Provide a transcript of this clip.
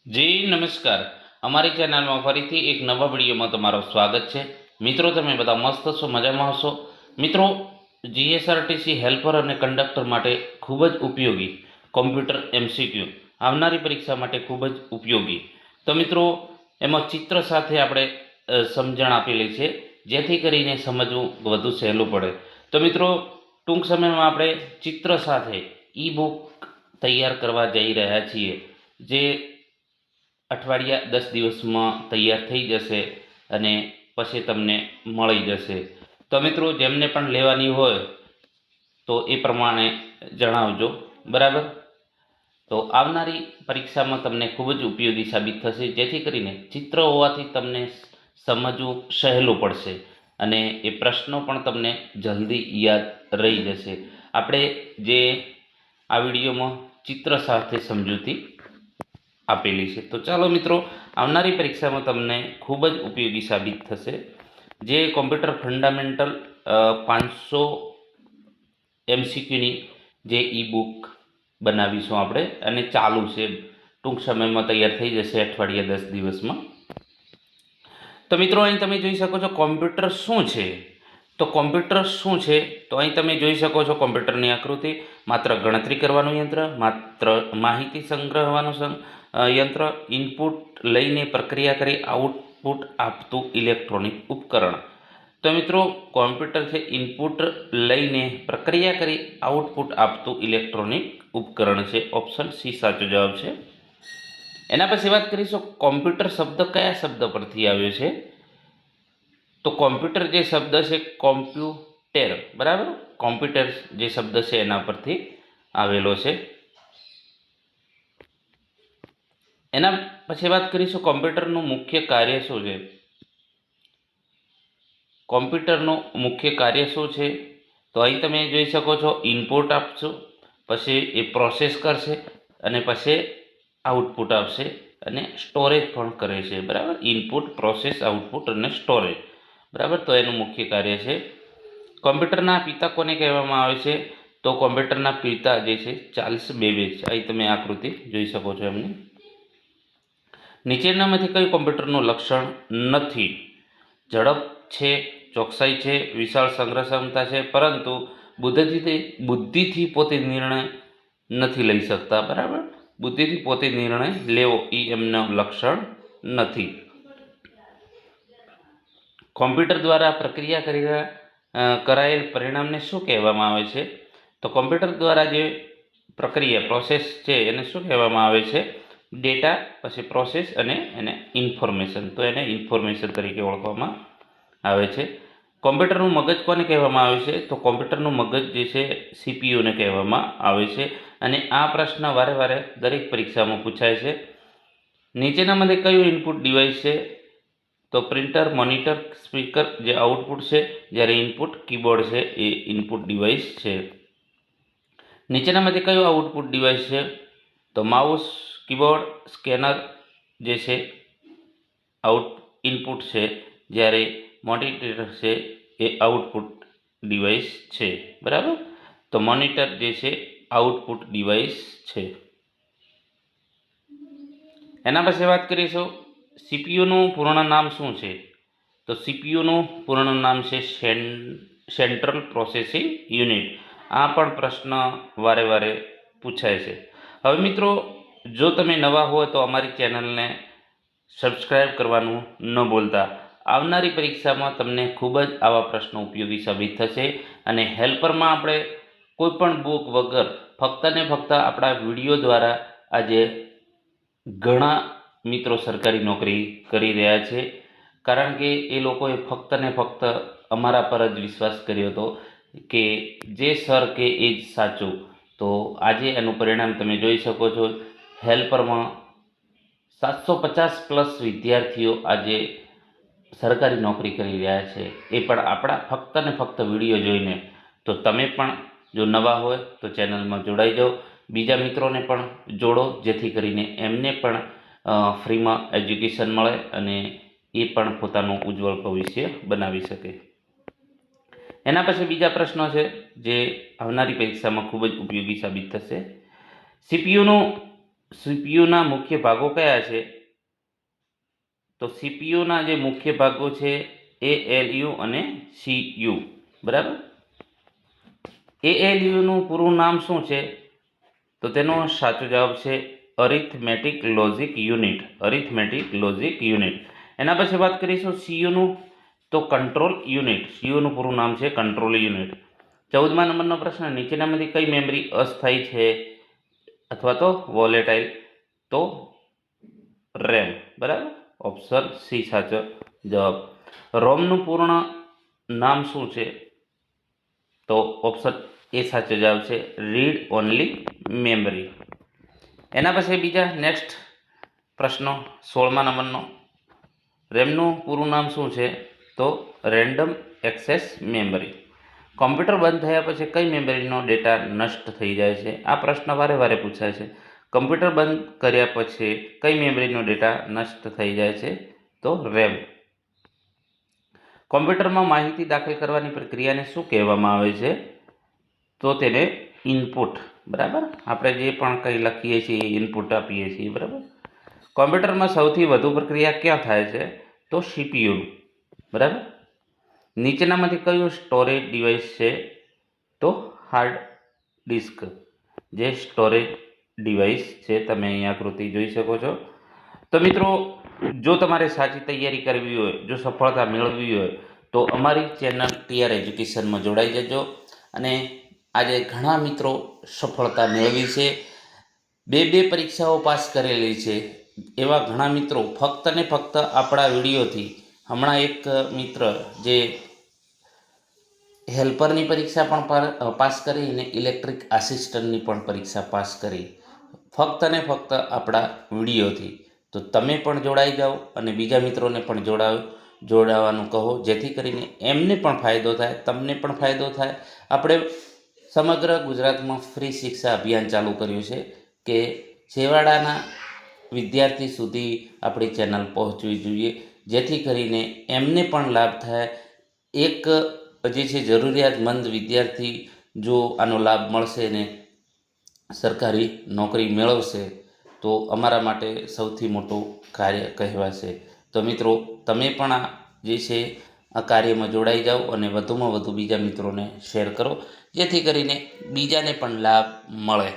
જી નમસ્કાર. અમારી ચેનલમાં ફરીથી એક નવા વિડીયોમાં તમારું સ્વાગત છે. મિત્રો, તમે બધા મસ્ત છો, મજામાં હશો. મિત્રો, જીએસઆરટીસી હેલ્પર અને કંડક્ટર માટે ખૂબ જ ઉપયોગી કોમ્પ્યુટર એમસીક્યુ આવનારી પરીક્ષા માટે ખૂબ જ ઉપયોગી. તો મિત્રો, એમાં ચિત્ર સાથે આપણે સમજણ આપેલી છે, જેથી કરીને સમજવું વધુ સહેલું પડે. તો મિત્રો, ટૂંક સમયમાં આપણે ચિત્ર સાથે ઈ બુક તૈયાર કરવા જઈ રહ્યા છીએ, જે અઠવાડિયા 10 દિવસમાં તૈયાર થઈ જશે અને પછી તમને મળી જશે. તો મિત્રો, જેમને પણ લેવાની હોય તો એ પ્રમાણે જણાવજો, બરાબર. તો આવનારી પરીક્ષામાં તમને ખૂબ જ ઉપયોગી સાબિત થશે, જેથી કરીને ચિત્ર હોવાથી તમને સમજવું સહેલું પડશે અને એ પ્રશ્નો પણ તમને જલ્દી યાદ રહી જશે. આપણે જે આ વિડીયોમાં ચિત્ર સાથે સમજૂતી આપેલી છે. તો ચાલો મિત્રો, આવનારી પરીક્ષામાં તમને ખૂબ જ ઉપયોગી સાબિત થશે. જે કોમ્પ્યુટર ફંડામેન્ટલ 500 એમસીક્યુની જે ઈ બુક બનાવીશું આપણે, અને ચાલુ છે, ટૂંક સમયમાં તૈયાર થઈ જશે, અઠવાડિયા 10 દિવસમાં. તો મિત્રો, અહીં તમે જોઈ શકો છો કોમ્પ્યુટર શું છે. તો કોમ્પ્યુટર શું છે, તો અહીં તમે જોઈ શકો છો કોમ્પ્યુટરની આકૃતિ. માત્ર ગણતરી કરવાનું યંત્ર, માત્ર માહિતી સંગ્રહવાનું યંત્ર, ઇનપુટ લઈને પ્રક્રિયા કરી આઉટપુટ આપતું ઇલેક્ટ્રોનિક ઉપકરણ. તો મિત્રો, કોમ્પ્યુટર છે ઇનપુટ લઈને પ્રક્રિયા કરી આઉટપુટ આપતું ઇલેક્ટ્રોનિક ઉપકરણ છે. ઓપ્શન સી સાચો જવાબ છે. એના પછી વાત કરીશું કોમ્પ્યુટર શબ્દ કયા શબ્દ પરથી આવ્યો છે. તો કોમ્પ્યુટર જે શબ્દ છે કોમ્પ્યુટર, બરાબર, કોમ્પ્યુટર જે શબ્દ છે એના પરથી આવેલો છે. એના પછી વાત કરીશું કોમ્પ્યુટરનું મુખ્ય કાર્ય શું છે. કોમ્પ્યુટરનું મુખ્ય કાર્ય શું છે, તો અહીં તમે જોઈ શકો છો ઇનપુટ આપશો, પછી એ પ્રોસેસ કરશે અને પછી આઉટપુટ આપશે અને સ્ટોરેજ પણ કરે છે, બરાબર. ઇનપુટ, પ્રોસેસ, આઉટપુટ અને સ્ટોરેજ, બરાબર. તો એનું મુખ્ય કાર્ય છે. કોમ્પ્યુટરના પિતા કોને કહેવામાં આવે છે, તો કોમ્પ્યુટરના પિતા જે છે ચાર્લ્સ બેબેજ. અહીં તમે આકૃતિ જોઈ શકો છો એમની. નીચેનામાંથી કયું કોમ્પ્યુટરનું લક્ષણ નથી. ઝડપ છે, ચોકસાઈ છે, વિશાળ સંગ્રહ ક્ષમતા છે, પરંતુ બુદ્ધિથી પોતે નિર્ણય નથી લઈ શકતા, બરાબર. બુદ્ધિથી પોતે નિર્ણય લેવો એ એમનું લક્ષણ નથી. કોમ્પ્યુટર દ્વારા પ્રક્રિયા કરાયેલ પરિણામને શું કહેવામાં આવે છે, તો કોમ્પ્યુટર દ્વારા જે પ્રક્રિયા પ્રોસેસ છે એને શું કહેવામાં આવે છે, ડેટા, પછી પ્રોસેસ અને એને ઇન્ફોર્મેશન. તો એને ઇન્ફોર્મેશન તરીકે ઓળખવામાં આવે છે. કોમ્પ્યુટરનું મગજ કોને કહેવામાં આવે છે, તો કોમ્પ્યુટરનું મગજ જે છે સીપીયુને કહેવામાં આવે છે. અને આ પ્રશ્ન વારે વારે દરેક પરીક્ષામાં પૂછાય છે. નીચેનામાંથી કયું ઇનપુટ ડિવાઇસ છે, તો પ્રિન્ટર, મોનિટર, સ્પીકર જે આઉટપુટ છે, જ્યારે ઇનપુટ કીબોર્ડ છે એ ઇનપુટ ડિવાઇસ છે. નીચેનામાંથી કયું આઉટપુટ ડિવાઇસ છે, તો માઉસ, કીબોર્ડ, સ્કેનર જે છે ઇનપુટ છે, જ્યારે મોનિટર છે એ આઉટપુટ ડિવાઇસ છે, બરાબર. તો મોનિટર જે છે આઉટપુટ ડિવાઇસ છે. એના પછી વાત કરીશું સીપીયુનું પૂર્ણ નામ શું છે, તો સીપીયુનું પૂર્ણ નામ છે સેન્ટ્રલ પ્રોસેસિંગ યુનિટ. આ પણ પ્રશ્ન વારે વારે પૂછાય છે. હવે મિત્રો, જો તમે નવા હોય તો અમારી ચેનલને સબસ્ક્રાઈબ કરવાનું ન ભૂલતા. આવનારી પરીક્ષામાં તમને ખૂબ જ આવા પ્રશ્નો ઉપયોગી સાબિત થશે. અને હેલ્પરમાં આપણે કોઈ પણ બુક વગર ફક્ત ને ફક્ત આપણા વિડીયો દ્વારા આજે ઘણા મિત્રો સરકારી નોકરી કરી રહ્યા છે, કારણ કે એ લોકોએ ફક્ત ને ફક્ત અમારા પર જ વિશ્વાસ કર્યો હતો કે જે સર કે એ જ સાચું. તો આજે એનું પરિણામ તમે જોઈ શકો છો. હેલ્પરમાં 750+ વિદ્યાર્થીઓ આજે સરકારી નોકરી કરી રહ્યા છે, એ પણ આપણા ફક્ત ને ફક્ત વિડીયો જોઈને. તો તમે પણ જો નવા હોય તો ચેનલમાં જોડાઈ જાઓ, બીજા મિત્રોને પણ જોડો, જેથી કરીને એમને પણ ફ્રીમાં એજ્યુકેશન મળે અને એ પણ પોતાનું ઉજ્જવળ ભવિષ્ય બનાવી શકે. એના પછી બીજા પ્રશ્નો છે જે આવનારી પરીક્ષામાં ખૂબ જ ઉપયોગી સાબિત થશે. સીપીયુના મુખ્ય ભાગો કયા છે? તો સીપીયુના જે મુખ્ય ભાગો છે ALU અને CU, બરાબર. ALUનું પૂરું નામ શું છે? તો તેનો સાચો જવાબ છે arithmetic logic unit. Arithmetic logic unit. એના પછી વાત કરીશું CUનું, તો કંટ્રોલ યુનિટ. CUનું પૂરું નામ છે કંટ્રોલ યુનિટ. 14મા નંબરનો પ્રશ્ન, નીચેનામાંથી કઈ મેમરી અસ્થાયી છે અથવા તો વોલેટાઇલ? તો રેમ, બરાબર. ઓપ્શન સી સાચો જવાબ. રોમનું પૂર્ણ નામ શું છે? તો ઓપ્શન એ સાચો જવાબ છે રીડ ઓનલી મેમરી. એના પછી બીજા નેક્સ્ટ પ્રશ્નો 16મા નંબરનો, રેમનું પૂરું નામ શું છે? તો રેન્ડમ એક્સેસ મેમરી. કોમ્પ્યુટર બંધ થયા પછી કઈ મેમરીનો ડેટા નષ્ટ થઈ જાય છે? આ પ્રશ્ન વારે વારે પૂછાય છે. કમ્પ્યુટર બંધ કર્યા પછી કઈ મેમરીનો ડેટા નષ્ટ થઈ જાય છે? તો રેમ. કોમ્પ્યુટરમાં માહિતી દાખલ કરવાની પ્રક્રિયાને શું કહેવામાં આવે છે? તો તેને ઇનપુટ, બરાબર. આપણે જે પણ કંઈ લખીએ છીએ ઇનપુટ આપીએ છીએ, બરાબર. કોમ્પ્યુટરમાં સૌથી વધુ પ્રક્રિયા ક્યાં થાય છે? તો CPU, બરાબર. નીચેનામાંથી કયું સ્ટોરેજ ડિવાઇસ છે? તો હાર્ડ ડિસ્ક જે સ્ટોરેજ ડિવાઇસ છે. તમે અહીંયા આકૃતિ જોઈ શકો છો. તો મિત્રો, જો તમારે સાચી તૈયારી કરવી હોય, જો સફળતા મેળવવી હોય, તો અમારી ચેનલ TR એજ્યુકેશનમાં જોડાઈ જજો. અને આજે ઘણા મિત્રો સફળતા મેળવી છે, બે પરીક્ષાઓ પાસ કરેલી છે. એવા ઘણા મિત્રો ફક્ત ને ફક્ત આપણા વિડીયોથી, હમણાં એક મિત્ર જે હેલ્પરની પરીક્ષા પણ પાસ કરી અને ઇલેક્ટ્રિક આસિસ્ટન્ટની પણ પરીક્ષા પાસ કરી, ફક્ત ને ફક્ત આપણા વિડીયોથી. તો તમે પણ જોડાઈ જાઓ અને બીજા મિત્રોને પણ જોડાવાનું કહો, જેથી કરીને એમને પણ ફાયદો થાય, તમને પણ ફાયદો થાય. આપણે સમગ્ર ગુજરાતમાં ફ્રી શિક્ષા અભિયાન ચાલુ કર્યું છે કે છેવાડાના વિદ્યાર્થી સુધી આપણી ચેનલ પહોંચવી જોઈએ, જેથી કરીને એમને પણ લાભ થાય. એક જે છે જરૂરિયાતમંદ વિદ્યાર્થી જો આનો લાભ મળશે ને સરકારી નોકરી મેળવશે, તો અમારા માટે સૌથી મોટું કાર્ય કહેવાશે. તો મિત્રો, તમે પણ આ જે છે આ કાર્યમાં જોડાઈ જાઓ અને વધુમાં વધુ બીજા મિત્રોને શેર કરો, જેથી કરીને બીજાને પણ લાભ મળે.